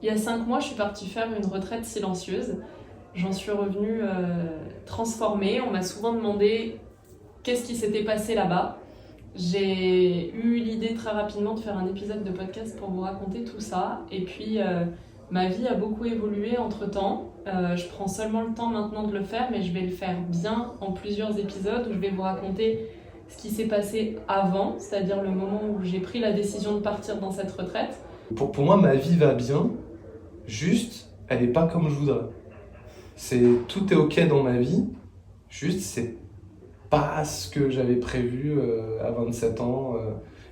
Il y a 5 mois, je suis partie faire une retraite silencieuse. J'en suis revenue transformée. On m'a souvent demandé qu'est-ce qui s'était passé là-bas. J'ai eu l'idée très rapidement de faire un épisode de podcast pour vous raconter tout ça. Et puis, ma vie a beaucoup évolué entre-temps. Je prends seulement le temps maintenant de le faire, mais je vais le faire bien en plusieurs épisodes où je vais vous raconter ce qui s'est passé avant, c'est-à-dire le moment où j'ai pris la décision de partir dans cette retraite. Pour moi, ma vie va bien, juste, elle n'est pas comme je voudrais. Tout est ok dans ma vie, juste, c'est pas ce que j'avais prévu à 27 ans.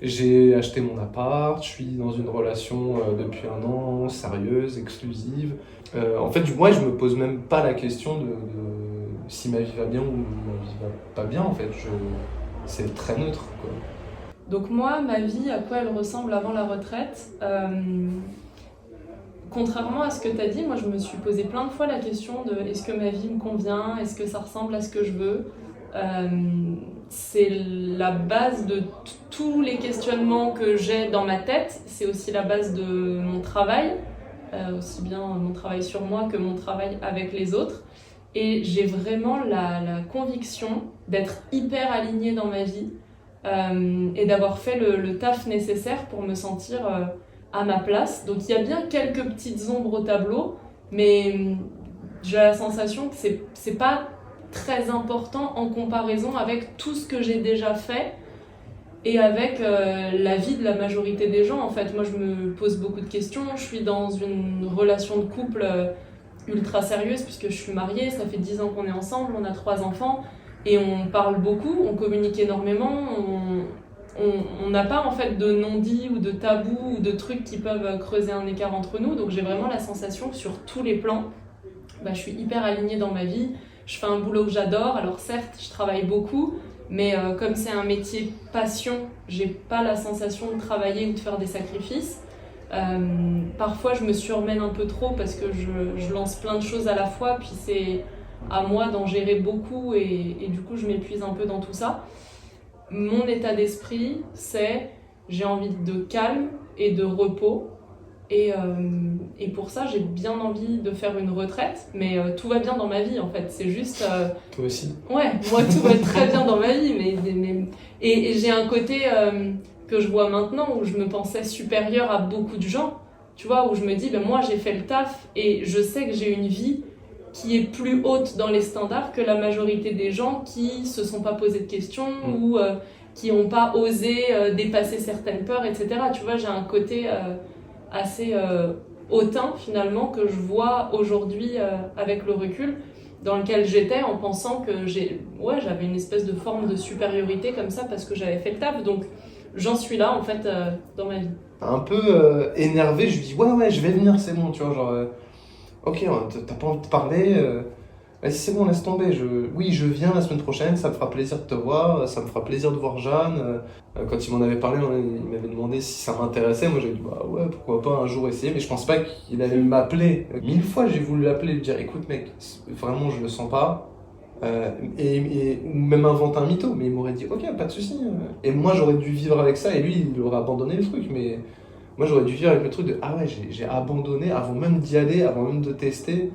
J'ai acheté mon appart, je suis dans une relation depuis 1 an, sérieuse, exclusive. En fait, moi, je me pose même pas la question de si ma vie va bien ou ma vie va pas bien, en fait. C'est très neutre, quoi. Donc moi, ma vie, à quoi elle ressemble avant la retraite, contrairement à ce que tu as dit, moi je me suis posé plein de fois la question de est-ce que ma vie me convient, est-ce que ça ressemble à ce que je veux. C'est la base de tous les questionnements que j'ai dans ma tête, c'est aussi la base de mon travail, aussi bien mon travail sur moi que mon travail avec les autres. Et j'ai vraiment la conviction d'être hyper alignée dans ma vie et d'avoir fait le taf nécessaire pour me sentir à ma place. Donc il y a bien quelques petites ombres au tableau, mais j'ai la sensation que c'est pas très important en comparaison avec tout ce que j'ai déjà fait et avec la vie de la majorité des gens. En fait, moi je me pose beaucoup de questions, je suis dans une relation de couple ultra sérieuse puisque je suis mariée, ça fait 10 ans qu'on est ensemble, on a 3 enfants et on parle beaucoup, on communique énormément, on n'a pas en fait de non-dit ou de tabou ou de trucs qui peuvent creuser un écart entre nous. Donc j'ai vraiment la sensation que sur tous les plans, je suis hyper alignée dans ma vie. Je fais un boulot que j'adore, alors certes je travaille beaucoup, mais comme c'est un métier passion, j'ai pas la sensation de travailler ou de faire des sacrifices. Parfois je me surmène un peu trop parce que je lance plein de choses à la fois, puis c'est à moi d'en gérer beaucoup et du coup je m'épuise un peu dans tout ça. Mon état d'esprit, c'est j'ai envie de calme et de repos. Et pour ça, j'ai bien envie de faire une retraite, mais tout va bien dans ma vie en fait. C'est juste. Toi aussi. Ouais, moi tout va très bien dans ma vie, et j'ai un côté que je vois maintenant où je me pensais supérieure à beaucoup de gens, tu vois, où je me dis, moi j'ai fait le taf et je sais que j'ai une vie qui est plus haute dans les standards que la majorité des gens qui se sont pas posé de questions ou qui n'ont pas osé dépasser certaines peurs, etc. Tu vois, j'ai un côté assez hautain finalement que je vois aujourd'hui avec le recul, dans lequel j'étais en pensant que j'avais une espèce de forme de supériorité comme ça parce que j'avais fait le taf. Donc j'en suis là en fait dans ma vie. Un peu énervé, je lui dis ouais je vais venir, c'est bon, tu vois, genre ok, t'as pas envie de parler, vas-y c'est bon, laisse tomber, oui je viens la semaine prochaine, ça me fera plaisir de te voir, ça me fera plaisir de voir Jeanne. Quand il m'en avait parlé, il m'avait demandé si ça m'intéressait, moi j'avais dit bah ouais pourquoi pas un jour essayer, mais je pense pas qu'il allait m'appeler. 1000 fois j'ai voulu l'appeler et lui dire écoute mec, vraiment je le sens pas, ou même inventer un mytho, mais il m'aurait dit ok pas de souci, et moi j'aurais dû vivre avec ça et lui il aurait abandonné le truc, mais moi j'aurais dû vivre avec le truc de ah ouais j'ai abandonné avant même d'y aller, avant même de tester,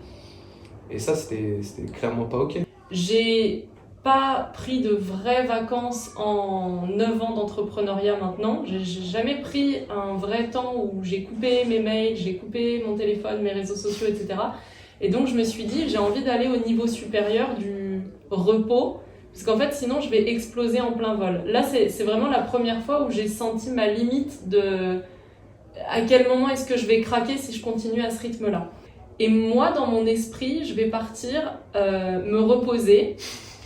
et ça c'était clairement pas ok. J'ai pas pris de vraies vacances en 9 ans d'entrepreneuriat maintenant. J'ai jamais pris un vrai temps où j'ai coupé mes mails, j'ai coupé mon téléphone, mes réseaux sociaux, etc. Et donc je me suis dit, j'ai envie d'aller au niveau supérieur du repos, parce qu'en fait sinon je vais exploser en plein vol. Là c'est vraiment la première fois où j'ai senti ma limite de à quel moment est-ce que je vais craquer si je continue à ce rythme-là. Et moi, dans mon esprit, je vais partir me reposer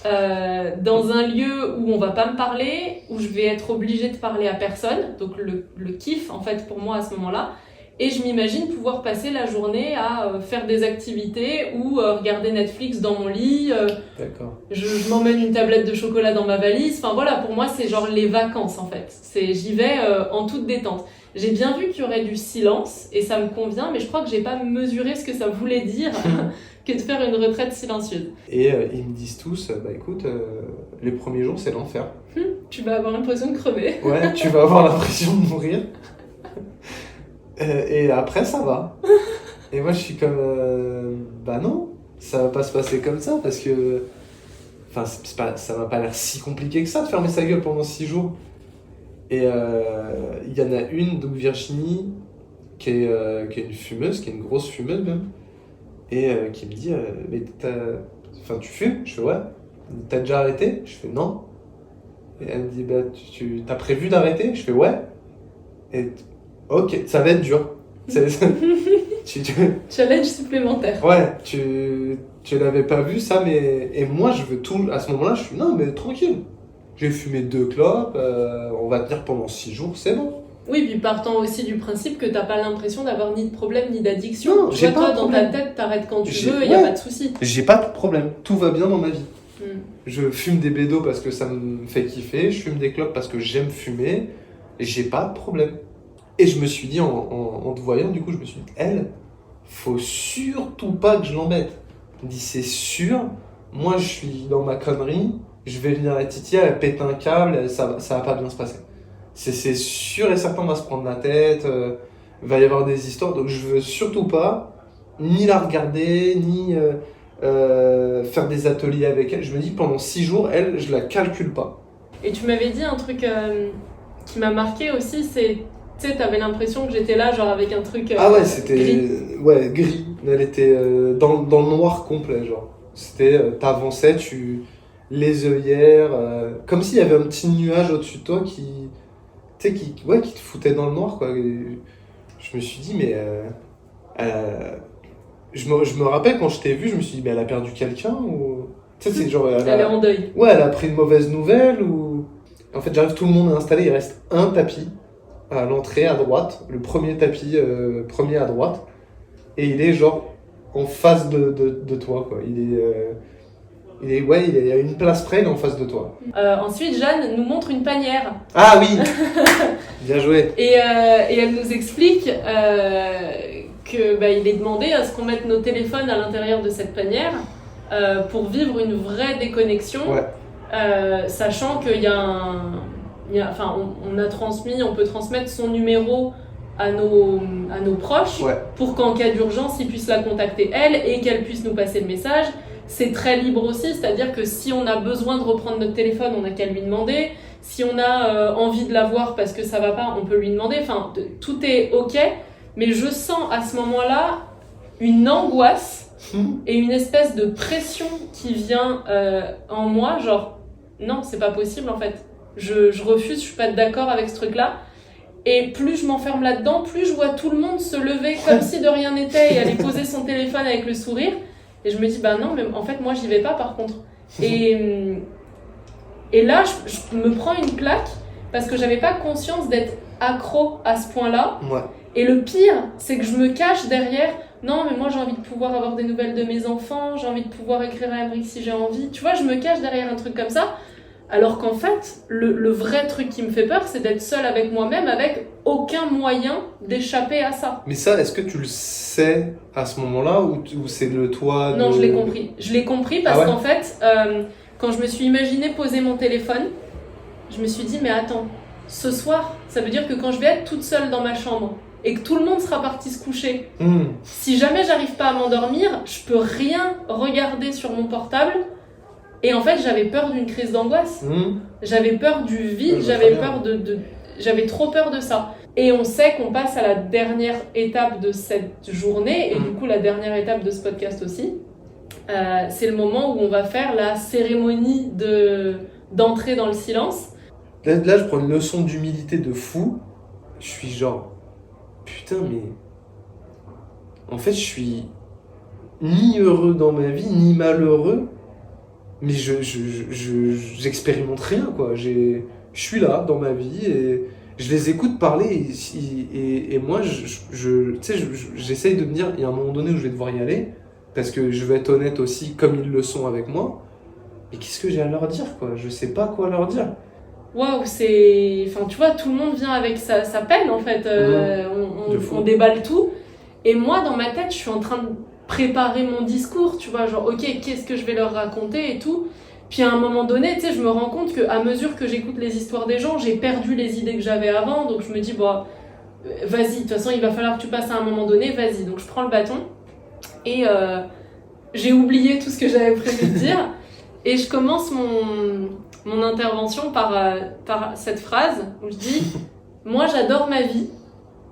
dans un lieu où on va pas me parler, où je vais être obligée de parler à personne. Donc le kiff, en fait, pour moi, à ce moment-là. Et je m'imagine pouvoir passer la journée à faire des activités ou regarder Netflix dans mon lit. D'accord. Je m'emmène une tablette de chocolat dans ma valise. Enfin voilà, pour moi, c'est genre les vacances, en fait. J'y vais en toute détente. J'ai bien vu qu'il y aurait du silence et ça me convient, mais je crois que j'ai pas mesuré ce que ça voulait dire que de faire une retraite silencieuse. Et ils me disent tous, bah écoute, les premiers jours c'est l'enfer. Tu vas avoir l'impression de crever. Ouais, tu vas avoir l'impression de mourir. Et après ça va. Et moi, je suis comme, bah non, ça va pas se passer comme ça parce que, enfin, ça va pas l'air si compliqué que ça de fermer sa gueule pendant 6 jours. Et il y en a une, donc Virginie, qui est une fumeuse, qui est une grosse fumeuse même, et qui me dit, mais enfin, tu fumes? Je fais ouais. T'as déjà arrêté? Je fais non. Et elle me dit, bah, t'as prévu d'arrêter? Je fais ouais. Et ok, ça va être dur. Tu- Challenge supplémentaire. Ouais, tu l'avais pas vu ça, mais. Et moi, je veux tout. À ce moment-là, je suis non, mais tranquille. J'ai fumé 2 clopes, on va tenir pendant 6 jours, c'est bon. Oui, puis partant aussi du principe que t'as pas l'impression d'avoir ni de problème ni d'addiction. Non, Tu j'ai vois, pas toi, de dans ta problème. tête, t'arrêtes quand tu J'ai- veux, y a ouais. pas de souci. J'ai pas de problème, tout va bien dans ma vie. Mm. Je fume des bédos parce que ça me fait kiffer, je fume des clopes parce que j'aime fumer, et j'ai pas de problème. Et je me suis dit, en te voyant, du coup, je me suis dit, elle, faut surtout pas que je l'embête. Je me dis, c'est sûr, moi je suis dans ma connerie, je vais venir à Titi, elle pète un câble, ça va pas bien se passer. C'est sûr et certain, on va se prendre la tête, va y avoir des histoires, donc je veux surtout pas ni la regarder, ni faire des ateliers avec elle. Je me dis, pendant 6 jours, elle, je la calcule pas. Et tu m'avais dit un truc qui m'a marqué aussi, c'est, tu sais, t'avais l'impression que j'étais là, genre avec un truc Ah ouais, c'était gris. ouais, gris. Elle était dans le noir complet, genre. C'était, t'avançais, les œillères, comme s'il y avait un petit nuage au-dessus de toi tu sais, qui te foutait dans le noir, quoi. Et je me suis dit, mais je me rappelle quand je t'ai vu, je me suis dit, mais elle a perdu quelqu'un ou tu sais, c'est genre, Elle est en deuil. ouais, elle a pris une mauvaise nouvelle ou en fait, j'arrive, tout le monde est installé, il reste un tapis à l'entrée à droite, le premier tapis, premier à droite, et il est genre en face de toi, quoi. Ouais, il est à une place près, il est en face de toi. Ensuite, Jeanne nous montre une panière. Ah oui. Bien joué. Et elle nous explique que il est demandé à ce qu'on mette nos téléphones à l'intérieur de cette panière pour vivre une vraie déconnexion, Ouais. sachant qu'il y a on peut transmettre son numéro à nos proches Ouais. pour qu'en cas d'urgence, ils puissent la contacter elle et qu'elle puisse nous passer le message. C'est très libre aussi, c'est-à-dire que si on a besoin de reprendre notre téléphone, on n'a qu'à lui demander. Si on a envie de la voir parce que ça va pas, on peut lui demander. Enfin, tout est ok, mais je sens à ce moment-là une angoisse et une espèce de pression qui vient en moi, genre non, c'est pas possible en fait. Je refuse, je suis pas d'accord avec ce truc-là. Et plus je m'enferme là-dedans, plus je vois tout le monde se lever comme si de rien n'était et aller poser son téléphone avec le sourire. Et je me dis, bah non, mais en fait, moi, j'y vais pas par contre. Et là, je me prends une claque parce que j'avais pas conscience d'être accro à ce point-là. Ouais. Et le pire, c'est que je me cache derrière, non, mais moi, j'ai envie de pouvoir avoir des nouvelles de mes enfants, j'ai envie de pouvoir écrire à Emric si j'ai envie. Tu vois, je me cache derrière un truc comme ça. Alors qu'en fait, le vrai truc qui me fait peur, c'est d'être seule avec moi-même, avec aucun moyen d'échapper à ça. Mais ça, est-ce que tu le sais à ce moment-là ou c'est le toi Non, je l'ai compris. Je l'ai compris parce Ah ouais qu'en fait, quand je me suis imaginé poser mon téléphone, je me suis dit, mais attends, ce soir, ça veut dire que quand je vais être toute seule dans ma chambre et que tout le monde sera parti se coucher, si jamais j'arrive pas à m'endormir, je peux rien regarder sur mon portable. Et en fait, j'avais peur d'une crise d'angoisse. J'avais peur du vide, j'avais trop peur de ça. Et on sait qu'on passe à la dernière étape de cette journée, et du coup la dernière étape de ce podcast aussi. C'est le moment où on va faire la cérémonie d'entrée dans le silence. Là, je prends une leçon d'humilité de fou. Je suis genre, putain, mais en fait, je suis ni heureux dans ma vie, ni malheureux. Mais j'expérimente rien, quoi. Je suis là, dans ma vie, et je les écoute parler, et moi, tu sais, j'essaye de me dire, il y a un moment donné où je vais devoir y aller, parce que je vais être honnête aussi, comme ils le sont avec moi, et qu'est-ce que j'ai à leur dire, quoi? Je sais pas quoi leur dire. Waouh, enfin, tu vois, tout le monde vient avec sa peine, en fait. On déballe tout. Et moi, dans ma tête, je suis en train de préparer mon discours, tu vois, genre, ok, qu'est-ce que je vais leur raconter et tout. Puis à un moment donné, tu sais, je me rends compte qu'à mesure que j'écoute les histoires des gens, j'ai perdu les idées que j'avais avant, donc je me dis, bah, vas-y, de toute façon il va falloir que tu passes à un moment donné, vas-y. Donc je prends le bâton et j'ai oublié tout ce que j'avais prévu de dire et je commence mon intervention par cette phrase où je dis « Moi j'adore ma vie »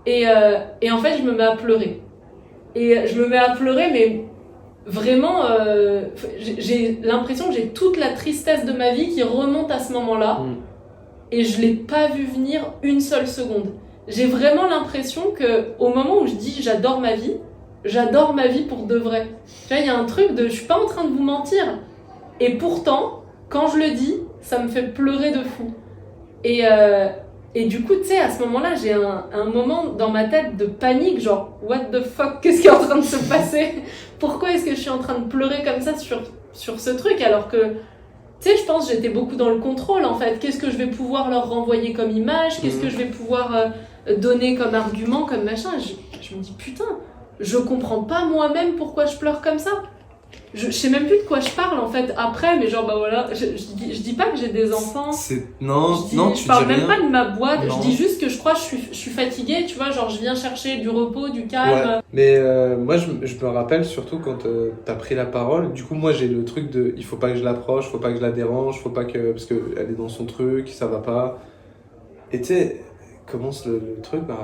et en fait je me mets à pleurer. Et je me mets à pleurer mais vraiment j'ai l'impression que j'ai toute la tristesse de ma vie qui remonte à ce moment-là et je l'ai pas vu venir une seule seconde. J'ai vraiment l'impression que au moment où je dis j'adore ma vie pour de vrai. Tu vois, il y a un truc de je suis pas en train de vous mentir. Et pourtant, quand je le dis, ça me fait pleurer de fou. Et du coup, tu sais, à ce moment-là, j'ai un moment dans ma tête de panique, genre what the fuck, qu'est-ce qui est en train de se passer? Pourquoi est-ce que je suis en train de pleurer comme ça sur ce truc alors que tu sais, je pense que j'étais beaucoup dans le contrôle en fait. Qu'est-ce que je vais pouvoir leur renvoyer comme image? Qu'est-ce que je vais pouvoir donner comme argument, comme machin? Je me dis putain, je comprends pas moi-même pourquoi je pleure comme ça. Je sais même plus de quoi je parle en fait après, mais genre bah voilà, je dis pas que j'ai des enfants. Je parle même pas de ma boîte, non. Je dis juste que je crois que je suis fatiguée, tu vois, genre je viens chercher du repos, du calme. Ouais. Mais moi je me rappelle surtout quand t'as pris la parole, du coup moi j'ai le truc de il faut pas que je l'approche, faut pas que je la dérange, faut pas que. Parce qu'elle est dans son truc, ça va pas. Et tu sais, commence le truc par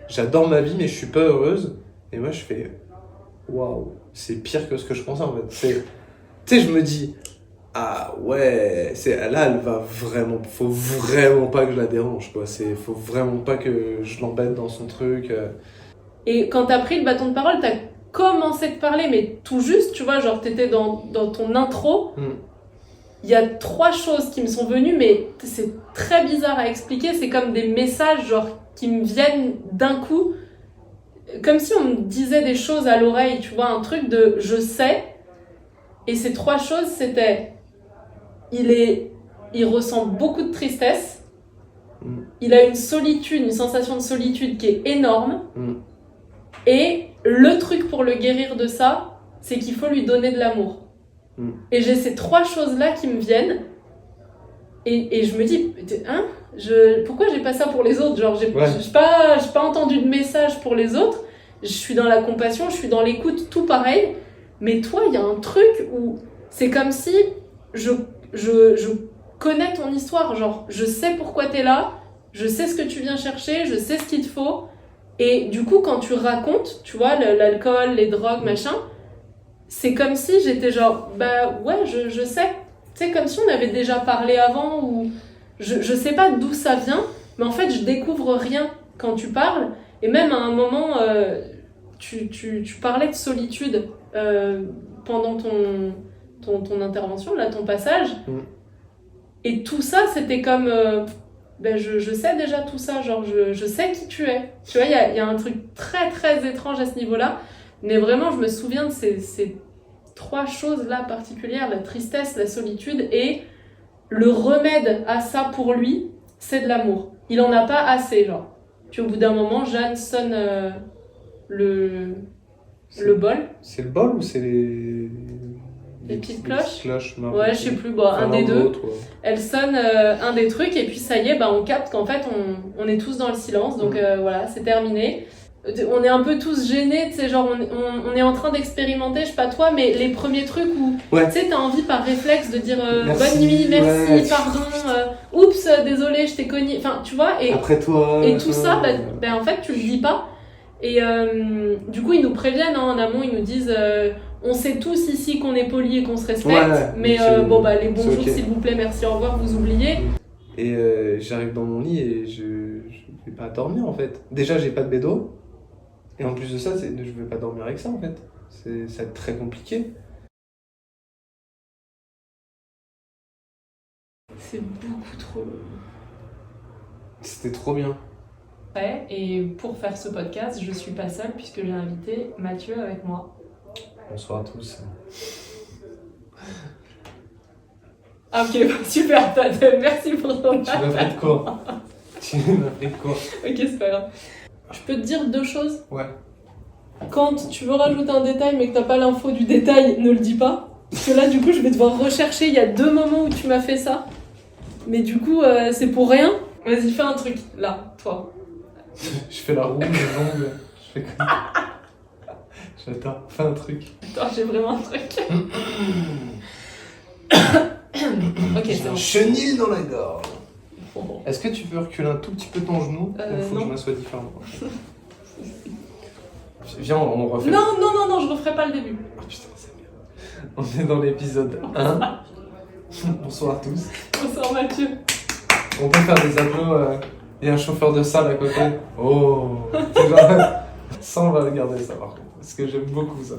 j'adore ma vie mais je suis pas heureuse. Et moi je fais waouh, c'est pire que ce que je pensais en fait. Tu sais, je me dis, ah ouais, là elle va vraiment, faut vraiment pas que je la dérange quoi. Faut vraiment pas que je l'embête dans son truc. Et quand t'as pris le bâton de parole, t'as commencé de parler, mais tout juste, tu vois, genre t'étais dans ton intro. Il y a 3 choses qui me sont venues, mais c'est très bizarre à expliquer. C'est comme des messages genre qui me viennent d'un coup. Comme si on me disait des choses à l'oreille, tu vois, un truc de je sais. Et ces 3 choses, c'était il ressent beaucoup de tristesse, il a une solitude, une sensation de solitude qui est énorme, et le truc pour le guérir de ça, c'est qu'il faut lui donner de l'amour. Et j'ai ces 3 choses-là qui me viennent, et je me dis, hein, pourquoi j'ai pas ça pour les autres? Genre, j'ai pas entendu de message pour les autres, je suis dans la compassion, je suis dans l'écoute, tout pareil, mais toi, il y a un truc où c'est comme si je connais ton histoire, genre, je sais pourquoi t'es là, je sais ce que tu viens chercher, je sais ce qu'il te faut, et du coup, quand tu racontes, tu vois, l'alcool, les drogues, machin, c'est comme si j'étais genre, bah ouais, je sais. C'est comme si on avait déjà parlé avant, ou je sais pas d'où ça vient, mais en fait je découvre rien quand tu parles. Et même à un moment, tu parlais de solitude pendant ton intervention, là, ton passage. Et tout ça, c'était comme, ben je sais déjà tout ça, genre je sais qui tu es. Tu vois, il y a un truc très très étrange à ce niveau-là, mais vraiment je me souviens de ces 3 choses-là particulières, la tristesse, la solitude, et le remède à ça pour lui, c'est de l'amour. Il en a pas assez, genre. Puis au bout d'un moment, Jeanne sonne le bol. C'est le bol ou c'est les petites cloches? Ouais, je sais plus, bon, un des deux. Elle sonne un des trucs, et puis ça y est, bah, on capte qu'en fait, on est tous dans le silence, donc voilà, c'est terminé. On est un peu tous gênés, tu sais, genre on est en train d'expérimenter, je sais pas toi, mais les premiers trucs où tu sais, t'as envie par réflexe de dire bonne nuit, merci, pardon, oups, désolé, je t'ai cogné, enfin tu vois, et après toi, et tout ça, bah, en fait tu le dis pas, et du coup ils nous préviennent en amont, ils nous disent on sait tous ici qu'on est poli et qu'on se respecte, mais bon bah les bonjours s'il vous plaît, merci, au revoir, vous oubliez. Et j'arrive dans mon lit et je vais pas dormir en fait. Déjà j'ai pas de bédo. Et en plus de ça, je vais pas dormir avec ça en fait. Ça va être très compliqué. C'est beaucoup trop. C'était trop bien. Ouais, et pour faire ce podcast, je suis pas seule puisque j'ai invité Mathieu avec moi. Bonsoir à tous. Ah ok, super, merci pour ton Tu m'as pris de quoi? Ok, c'est pas grave. Je peux te dire 2 choses? Ouais. Quand tu veux rajouter un détail mais que t'as pas l'info du détail, ne le dis pas. Parce que là, du coup, je vais devoir rechercher. Il y a 2 moments où tu m'as fait ça. Mais du coup, c'est pour rien. Vas-y, fais un truc. Là, toi. Je fais la roue, je jongle, je fais comme... J'adore, fais un truc. Attends, j'ai vraiment un truc. Ok, J'ai c'est un bon. chenil dans la gorge. Oh. Est-ce que tu peux reculer un tout petit peu ton genou? Il faut que non. je m'assoie différemment. Viens, on refait. Non, non, non, non, je referai pas le début. Oh putain, c'est bien. On est dans l'épisode 1. Bonsoir à tous. Bonsoir Mathieu. On peut faire des applaudissements. Il y a un chauffeur de salle à côté. Oh. C'est genre... Ça, on va regarder ça par contre. Parce que j'aime beaucoup ça.